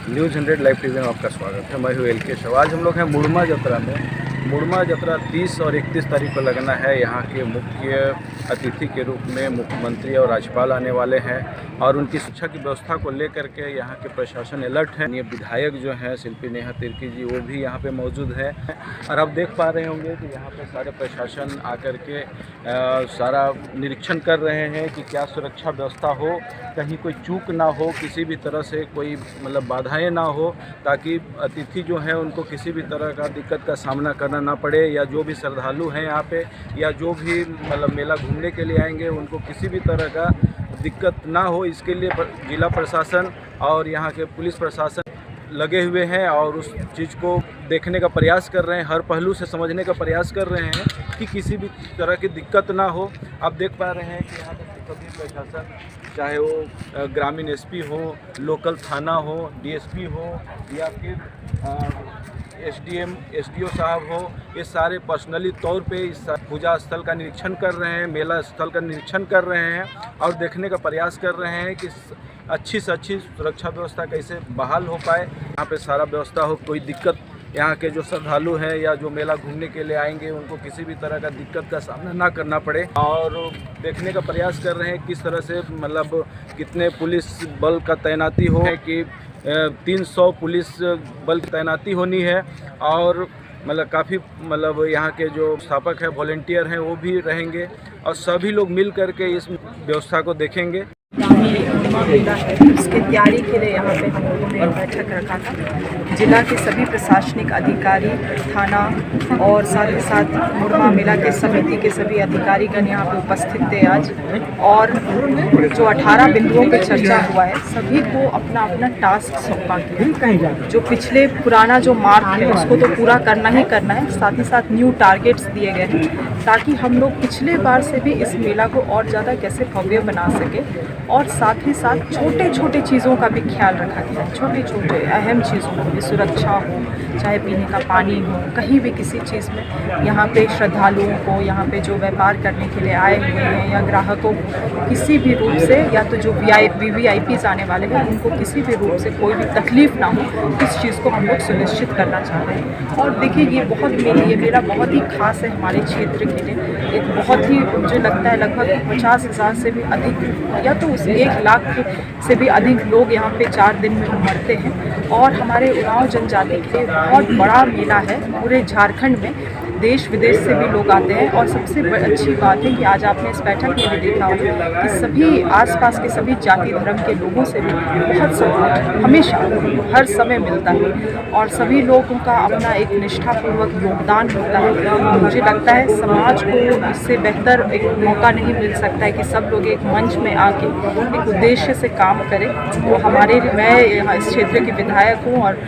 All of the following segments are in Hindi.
न्यूज़ 100 लाइव टीवी में आपका स्वागत है। मैं हूँ LK शव। आज हम लोग हैं मुड़मा जतरा में। मुड़मा जतरा 30 और 31 तारीख को लगना है। यहाँ के मुख्य अतिथि के रूप में मुख्यमंत्री और राज्यपाल आने वाले हैं और उनकी सुरक्षा की व्यवस्था को लेकर के यहाँ के प्रशासन अलर्ट है। ये विधायक जो हैं शिल्पी नेहा तिर्की जी, वो भी यहाँ पे मौजूद है और आप देख पा रहे होंगे कि यहाँ पे सारे प्रशासन आकर के सारा निरीक्षण कर रहे हैं कि क्या सुरक्षा व्यवस्था हो, कहीं कोई चूक ना हो, किसी भी तरह से कोई मतलब बाधाएं ना हो, ताकि अतिथि जो हैं उनको किसी भी तरह का दिक्कत का सामना करना ना पड़े, या जो भी श्रद्धालु हैं यहाँ पे या जो भी मतलब मेला घूमने के लिए आएंगे उनको किसी भी तरह का दिक्कत ना हो। इसके लिए जिला प्रशासन और यहाँ के पुलिस प्रशासन लगे हुए हैं और उस चीज़ को देखने का प्रयास कर रहे हैं, हर पहलू से समझने का प्रयास कर रहे हैं कि किसी भी तरह की दिक्कत ना हो। आप देख पा रहे हैं कि यहाँ पर सभी प्रशासन, चाहे वो ग्रामीण SP हो, लोकल थाना हो, DSP हो या फिर SDM SDO साहब हो, ये सारे पर्सनली तौर पे इस पूजा स्थल का निरीक्षण कर रहे हैं, मेला स्थल का निरीक्षण कर रहे हैं और देखने का प्रयास कर रहे हैं कि अच्छी से अच्छी सुरक्षा व्यवस्था कैसे बहाल हो पाए, यहाँ पे सारा व्यवस्था हो, कोई दिक्कत यहाँ के जो श्रद्धालु हैं या जो मेला घूमने के लिए आएंगे उनको किसी भी तरह का दिक्कत का सामना ना करना पड़े। और देखने का प्रयास कर रहे हैं किस तरह से मतलब कितने पुलिस बल का तैनाती हो, कि 300 पुलिस बल की तैनाती होनी है और मतलब काफ़ी मतलब यहाँ के जो स्थापक हैं, वॉलंटियर हैं, वो भी रहेंगे और सभी लोग मिल करके इस व्यवस्था को देखेंगे। मेला है उसके तैयारी के लिए यहाँ पे हम लोगों ने बैठक रखा था। जिला के सभी प्रशासनिक अधिकारी, थाना और साथ ही साथ मुड़मा मेला के समिति के सभी अधिकारीगण यहाँ पे उपस्थित थे आज। और जो 18 बिंदुओं पे चर्चा हुआ है, सभी को अपना अपना टास्क सौंपा गया। जो पिछले पुराना जो मार्क है उसको तो पूरा करना ही करना है, साथ ही साथ न्यू टारगेट्स दिए गए हैं ताकि हम लोग पिछले बार से भी इस मेला को और ज़्यादा कैसे भव्य बना सके। और साथ ही साथ छोटे छोटे चीज़ों का भी ख्याल रखा गया, छोटे छोटे अहम चीज़ों की सुरक्षा हो, चाहे पीने का पानी हो, कहीं भी किसी चीज़ में यहाँ पे श्रद्धालुओं को, यहाँ पे जो व्यापार करने के लिए आए हुए हैं या ग्राहकों को किसी भी रूप से, या तो जो VVIPs आने वाले हैं उनको किसी भी रूप से कोई भी तकलीफ़ ना हो, इस चीज़ को हम लोग सुनिश्चित करना चाह रहे हैं। और देखिए ये मेला बहुत ही खास है हमारे क्षेत्र के लिए। एक बहुत ही मुझे लगता है लगभग 50,000 से भी अधिक या तो उस 1 लाख से भी अधिक लोग यहाँ पे 4 दिन में उमड़ते हैं। और हमारे उरांव जनजाति के लिए बहुत बड़ा मेला है। पूरे झारखंड में देश विदेश से भी लोग आते हैं। और सबसे अच्छी बात है कि आज आपने इस बैठक में भी देखा होगा कि सभी आसपास के सभी जाति धर्म के लोगों से भी बहुत सपोर्ट हमेशा हर समय मिलता है और सभी लोगों का अपना एक निष्ठापूर्वक योगदान होता है। मुझे लगता है समाज को इससे बेहतर एक मौका नहीं मिल सकता है कि सब लोग एक मंच में आके एक उद्देश्य से काम करें। तो मैं यहाँ इस क्षेत्र के विधायक हूँ और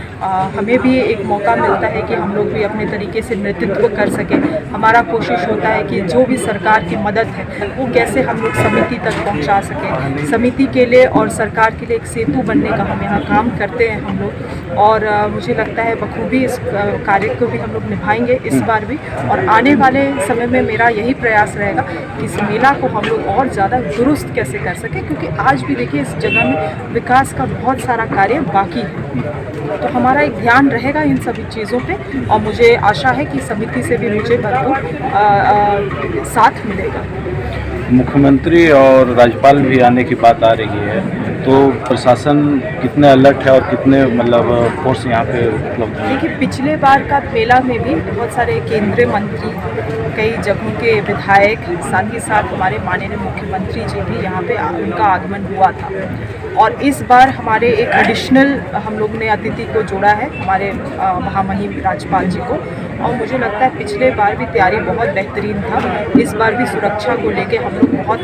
हमें भी एक मौका मिलता है कि हम लोग भी अपने तरीके से नेतृत्व कर सकें। हमारा कोशिश होता है कि जो भी सरकार की मदद है वो कैसे हम लोग समिति तक पहुंचा सकें। समिति के लिए और सरकार के लिए एक सेतु बनने का हम यहाँ काम करते हैं हम लोग। और मुझे लगता है बखूबी इस कार्य को भी हम लोग निभाएंगे इस बार भी। और आने वाले समय में मेरा यही प्रयास रहेगा कि इस मेला को हम लोग और ज़्यादा दुरुस्त कैसे कर सकें, क्योंकि आज भी देखिए इस जगह में विकास का बहुत सारा कार्य बाकी है। तो हमारा एक ध्यान रहेगा इन सभी चीज़ों पे और मुझे आशा है कि समिति से भी मुझे भरपूर साथ मिलेगा। मुख्यमंत्री और राज्यपाल भी आने की बात आ रही है, तो प्रशासन कितने अलर्ट है और कितने मतलब फोर्स यहाँ पे उपलब्ध है? देखिए पिछले बार का मेला में भी बहुत सारे केंद्रीय मंत्री, कई जगहों के विधायक, साथ ही साथ हमारे माननीय मुख्यमंत्री जी भी यहाँ पे उनका आगमन हुआ था। और इस बार हमारे एक एडिशनल हम लोग ने अतिथि को जोड़ा है, हमारे महामहिम राज्यपाल जी को। और मुझे लगता है पिछले बार भी तैयारी बहुत बेहतरीन था। इस बार भी सुरक्षा को लेके हम लोग बहुत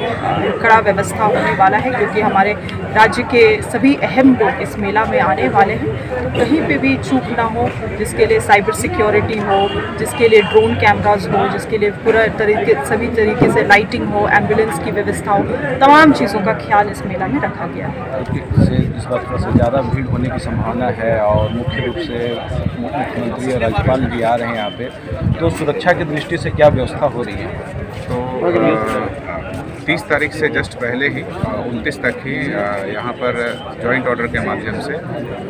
कड़ा व्यवस्था होने वाला है, क्योंकि हमारे राज्य के सभी अहम लोग इस मेला में आने वाले हैं। तो कहीं पे भी चूक ना हो, जिसके लिए साइबर सिक्योरिटी हो, जिसके लिए ड्रोन कैमराज हो, जिसके लिए पूरा सभी तरीके से लाइटिंग हो, एम्बुलेंस की व्यवस्था हो, तमाम चीज़ों का ख्याल इस मेला में रखा गया है। इस बार थोड़ा सा ज़्यादा भीड़ होने की संभावना है और मुख्य रूप से मुख्यमंत्री और राज्यपाल भी आ रहे हैं यहाँ पे, तो सुरक्षा की दृष्टि से क्या व्यवस्था हो रही है? तो 30 तारीख से जस्ट पहले ही 29 तक ही यहाँ पर जॉइंट ऑर्डर के माध्यम से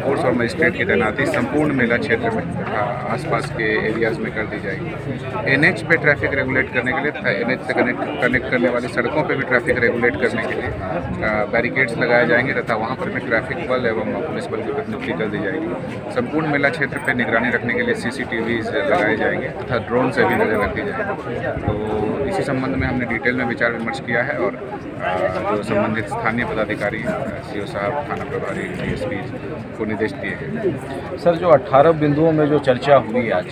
फोर्स और मजिस्ट्रेट की तैनाती संपूर्ण मेला क्षेत्र में तथा आसपास के एरियाज़ में कर दी जाएगी। एनएच पे ट्रैफिक रेगुलेट करने के लिए तथा एनएच से कनेक्ट करने वाली सड़कों पे भी ट्रैफिक रेगुलेट करने के लिए बैरिकेड्स लगाए जाएंगे तथा वहाँ पर भी ट्रैफिक बल एवं पुलिस बल की प्रतिनियुक्ति कर दी जाएगी। संपूर्ण मेला क्षेत्र पर निगरानी रखने के लिए CCTVs लगाए जाएंगे तथा ड्रोन से भी नज़र रखी जाएगी। तो इसी संबंध में हमने डिटेल में विचार विमर्श किया है और जो संबंधित स्थानीय पदाधिकारी CO साहब, थाना प्रभारी, DSP को निर्देश दिए हैं। सर, जो 18 बिंदुओं में जो चर्चा हुई आज,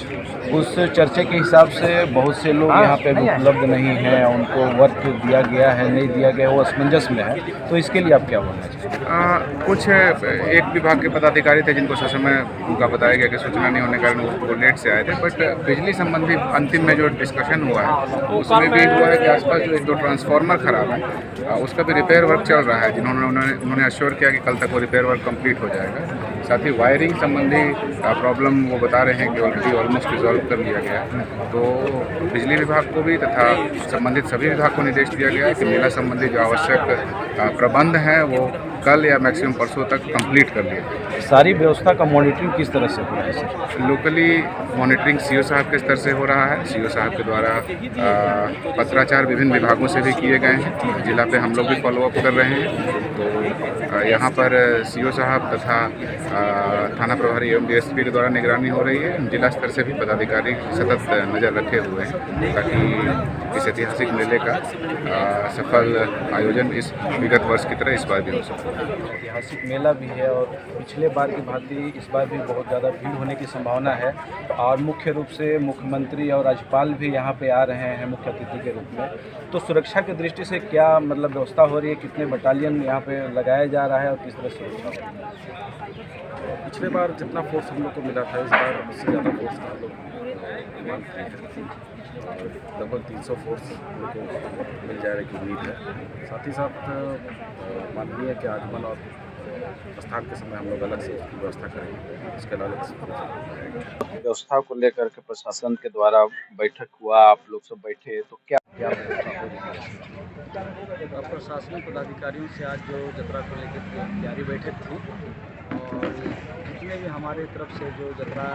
उस चर्चे के हिसाब से बहुत से लोग यहाँ पे उपलब्ध नहीं हैं, उनको वर्क दिया गया है नहीं दिया गया, वो असमंजस में है, तो इसके लिए आप क्या बोलना चाहिए? कुछ एक विभाग के पदाधिकारी थे जिनको ससमय उनका बताया गया कि सूचना नहीं होने के कारण वो लेट से आए थे, बट बिजली संबंधी अंतिम में जो डिस्कशन हुआ है उसमें भी हुआ है कि आसपास जो 1-2 ट्रांसफार्मर खराब है उसका भी रिपेयर वर्क चल रहा है, उन्होंने अश्योर किया कि कल तक वो रिपेयर वर्क कंप्लीट हो जाएगा। साथ ही वायरिंग संबंधी प्रॉब्लम वो बता रहे हैं कि ऑलरेडी ऑलमोस्ट रिजॉल्व कर लिया गया है। तो बिजली विभाग को भी तथा संबंधित सभी विभाग को निर्देश दिया गया है कि मेला संबंधी जो आवश्यक प्रबंध हैं वो कल या मैक्सिमम परसों तक कंप्लीट कर लिया जाए। सारी व्यवस्था का मॉनिटरिंग किस तरह से हो रहा है सर? लोकली मॉनिटरिंग CO साहब के स्तर से हो रहा है। CO साहब के द्वारा पत्राचार विभिन्न विभागों से भी किए गए हैं। जिला पे हम लोग भी फॉलोअप कर रहे हैं। तो यहाँ पर CO साहब तथा थाना प्रभारी एवं DSP के द्वारा निगरानी हो रही है। जिला स्तर से भी पदाधिकारी सतत नज़र रखे हुए हैं ताकि इस ऐतिहासिक मेले का सफल आयोजन इस विगत वर्ष की तरह इस बार भी हो सके। ऐतिहासिक मेला भी है और पिछले बार की भांति इस बार भी बहुत ज़्यादा भीड़ होने की संभावना है और मुख्य रूप से मुख्यमंत्री और राज्यपाल भी यहाँ पे आ रहे हैं मुख्य अतिथि के रूप में। तो सुरक्षा की दृष्टि से क्या मतलब व्यवस्था हो रही है, कितने बटालियन यहाँ पे लगाया जा रहा है और किस तरह सुरक्षा हो रही है? पिछले बार जितना फोर्स हम लोग को मिला था इस बार उससे ज़्यादा फोर्स का हम लोग मांग की है। लगभग 300 फोर्स हम लोग को मिल जाने की उम्मीद है। साथ ही साथ माननीय के आगमन और प्रस्थान के समय हम लोग अलग से उसकी व्यवस्था करेंगे। इसके अलावा व्यवस्था को लेकर के प्रशासन के द्वारा बैठक हुआ, आप लोग सब बैठे, तो क्या क्या व्यवस्था हो रही है? प्रशासनिक पदाधिकारियों से आज जो जतरा को लेकर तैयारी बैठक थी और जितने भी हमारे तरफ से जो जतरा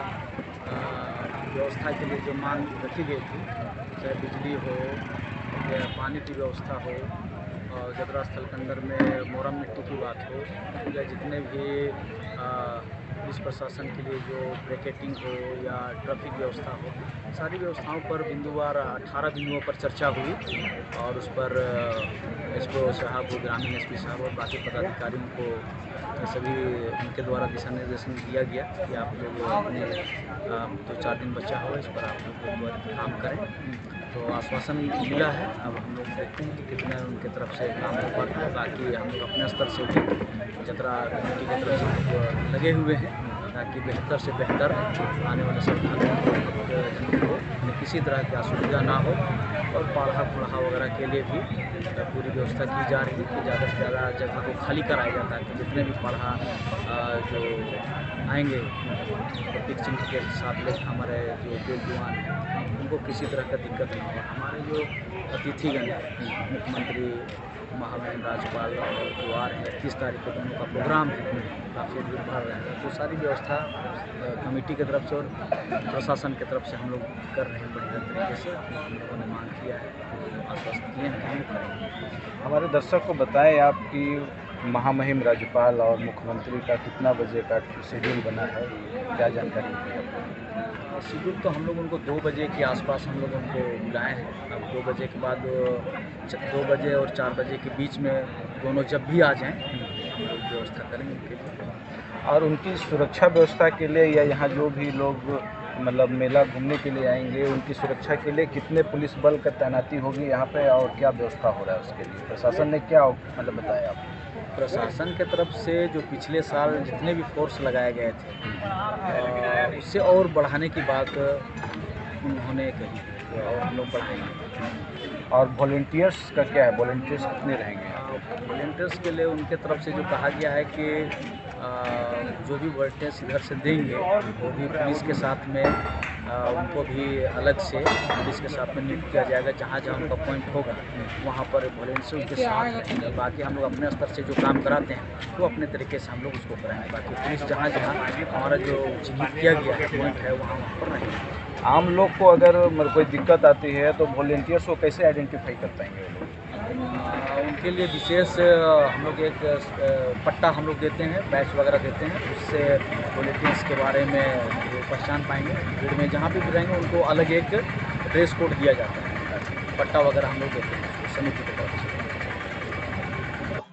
व्यवस्था के लिए जो मांग रखी गई थी, चाहे बिजली हो या पानी की व्यवस्था हो और जतरा स्थल के अंदर में मोरम मिट्टी की बात हो या जितने भी पुलिस प्रशासन के लिए जो ब्रैकेटिंग हो या ट्रैफिक व्यवस्था हो, सारी व्यवस्थाओं पर बिंदुवार 18 बिंदुओं पर चर्चा हुई और उस पर SPO साहब, ग्रामीण SP साहब और बाकी पदाधिकारियों को सभी उनके द्वारा दिशा निर्देशन दिया गया कि आप लोग अपने 2-4 दिन बचा हो इस पर आप लोग काम करें। तो आश्वासन मिला है। अब हम लोग देखते हैं कि कितना उनके तरफ से काम हो पाता है, बाकी हम लोग अपने स्तर से भी जतरा कमेटी की तरफ से लगे हुए हैं ताकि बेहतर से बेहतर आने वाले श्रद्धालुओं को किसी तरह की असुविधा ना हो और पाढ़ा पुढ़ा वगैरह के लिए भी पूरी व्यवस्था की जा रही है कि ज़्यादा से ज़्यादा जगह को खाली कराया जाता है कि जितने भी पाढ़ा जो आएंगे प्रतीक चिन्ह के साथ लेकर हमारे जो बेलजुआन हैं उनको किसी तरह का दिक्कत ना हो। हमारे जो अतिथिगण मुख्यमंत्री, महामहिम राज्यपाल और जो आ रहे हैं 30 तारीख को दोनों का प्रोग्राम है, काफ़ी भीड़ भाड़ रहेगा। तो सारी व्यवस्था कमेटी की तरफ से और प्रशासन की तरफ से हम लोग कर रहे हैं बढ़िया तरीके से। हम लोगों ने मांग किया है, आश्वस्त किए हैं कि हम करेंगे। हमारे दर्शक को बताएं आप कि महामहिम राज्यपाल और मुख्यमंत्री का कितना बजे का शेड्यूल बना है, क्या जानकारी है? शेड्यूल तो हम लोग उनको 2 बजे के आसपास हम लोग उनको बुलाए हैं। अब 2 बजे के बाद 2 बजे और 4 बजे के बीच में दोनों जब भी आ जाएं हम लोग व्यवस्था करेंगे उनके लिए। और उनकी सुरक्षा व्यवस्था के लिए या यहाँ जो भी लोग मतलब मेला घूमने के लिए आएंगे उनकी सुरक्षा के लिए कितने पुलिस बल का तैनाती होगी यहाँ पे और क्या व्यवस्था हो रहा है उसके लिए प्रशासन ने क्या मतलब बताया आपको? प्रशासन के तरफ से जो पिछले साल जितने भी फोर्स लगाए गए थे उससे और बढ़ाने की बात उन्होंने कही और हम लोग बढ़ाएंगे। और वॉलंटियर्स का क्या है, वॉलंटियर्स कितने रहेंगे? वॉलंटियर्स के लिए उनके तरफ से जो कहा गया है कि जो भी वॉलंटियर्स इधर से देंगे वो भी पुलिस के साथ में उनको भी अलग से पुलिस के साथ में नियुक्त किया जाएगा। जहाँ जहाँ उनका पॉइंट होगा वहाँ पर वॉलेंटियर उनके साथ रहेंगे। बाकी हम लोग अपने स्तर से जो काम कराते हैं तो अपने तरीके से हम लोग उसको कराएंगे। बाकी पुलिस जहाँ जहाँ हमारा जो चिन्हित किया गया है पॉइंट है वहाँ पर रहेंगे। आम लोग को अगर कोई दिक्कत आती है तो वॉलेंटियर्स को कैसे आइडेंटिफाई कर पाएंगे वो लोग? उनके लिए विशेष हम लोग एक पट्टा हम लोग देते हैं, बैच वगैरह देते हैं, उससे वॉलेंटियर्स के बारे में वो पहचान पाएंगे। भीड़ में जहाँ भी रहेंगे उनको अलग एक ड्रेस कोड दिया जाता है, पट्टा वगैरह हम लोग देते हैं समिति की तरफ से।